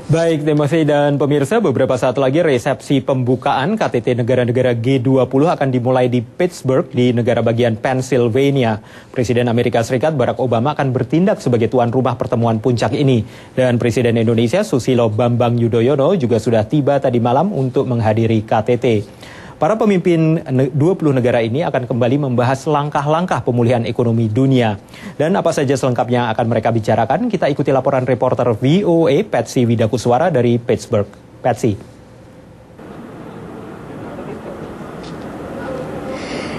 Baik, Timothy dan pemirsa, beberapa saat lagi resepsi pembukaan KTT negara-negara G20 akan dimulai di Pittsburgh di negara bagian Pennsylvania. Presiden Amerika Serikat Barack Obama akan bertindak sebagai tuan rumah pertemuan puncak ini. Dan Presiden Indonesia Susilo Bambang Yudhoyono juga sudah tiba tadi malam untuk menghadiri KTT. Para pemimpin 20 negara ini akan kembali membahas langkah-langkah pemulihan ekonomi dunia. Dan apa saja selengkapnya akan mereka bicarakan, kita ikuti laporan reporter VOA Patsy Widakuswara dari Pittsburgh. Patsy.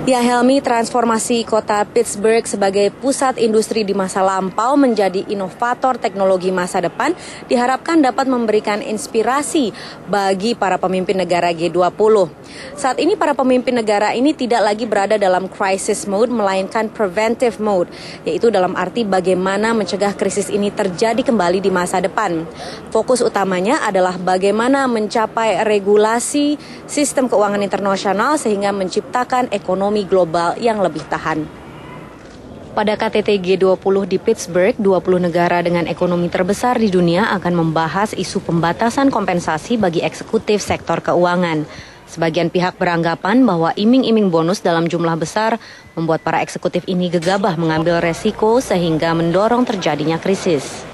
Ya Helmi, transformasi kota Pittsburgh sebagai pusat industri di masa lampau menjadi inovator teknologi masa depan diharapkan dapat memberikan inspirasi bagi para pemimpin negara G20. Saat ini para pemimpin negara ini tidak lagi berada dalam crisis mode melainkan preventive mode, yaitu dalam arti bagaimana mencegah krisis ini terjadi kembali di masa depan. Fokus utamanya adalah bagaimana mencapai regulasi sistem keuangan internasional sehingga menciptakan ekonomi global yang lebih tahan. Pada KTT G20 di Pittsburgh, 20 negara dengan ekonomi terbesar di dunia akan membahas isu pembatasan kompensasi bagi eksekutif sektor keuangan. Sebagian pihak beranggapan bahwa iming-iming bonus dalam jumlah besar membuat para eksekutif ini gegabah mengambil resiko sehingga mendorong terjadinya krisis.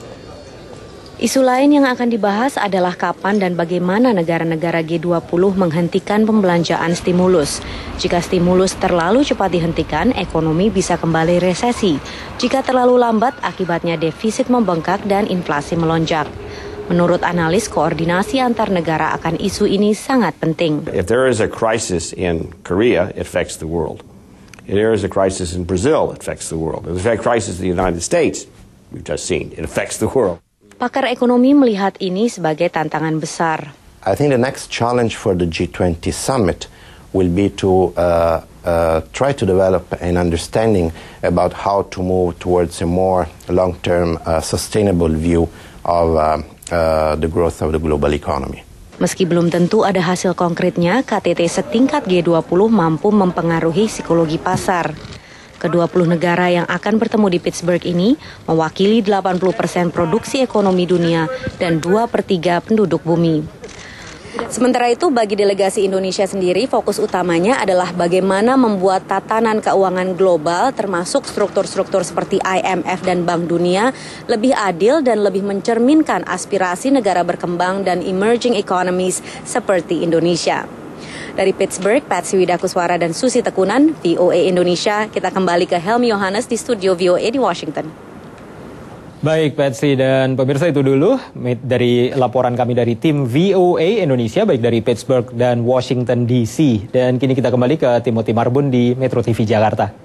Isu lain yang akan dibahas adalah kapan dan bagaimana negara-negara G20 menghentikan pembelanjaan stimulus. Jika stimulus terlalu cepat dihentikan, ekonomi bisa kembali resesi. Jika terlalu lambat, akibatnya defisit membengkak dan inflasi melonjak. Menurut analis, koordinasi antar negara akan isu ini sangat penting. If there is a crisis in Korea, it affects the world. If there is a crisis in Brazil, it affects the world. If there is a crisis in the United States, we've just seen, it affects the world. Pakar ekonomi melihat ini sebagai tantangan besar. I think the next challenge for the G20 summit will be to try to develop an understanding about how to move towards a more long-term sustainable view of the growth of the global economy. Meski belum tentu ada hasil konkretnya, KTT setingkat G20 mampu mempengaruhi psikologi pasar. Ke-20 negara yang akan bertemu di Pittsburgh ini mewakili 80% produksi ekonomi dunia dan 2/3 penduduk bumi. Sementara itu, bagi delegasi Indonesia sendiri, fokus utamanya adalah bagaimana membuat tatanan keuangan global termasuk struktur-struktur seperti IMF dan Bank Dunia lebih adil dan lebih mencerminkan aspirasi negara berkembang dan emerging economies seperti Indonesia. Dari Pittsburgh, Patsy Widakuswara dan Susi Tekunan, VOA Indonesia. Kita kembali ke Helmi Yohanes di studio VOA di Washington. Baik, Patsy dan pemirsa, itu dulu dari laporan kami dari tim VOA Indonesia, baik dari Pittsburgh dan Washington DC. Dan kini kita kembali ke Timothy Marbun di Metro TV Jakarta.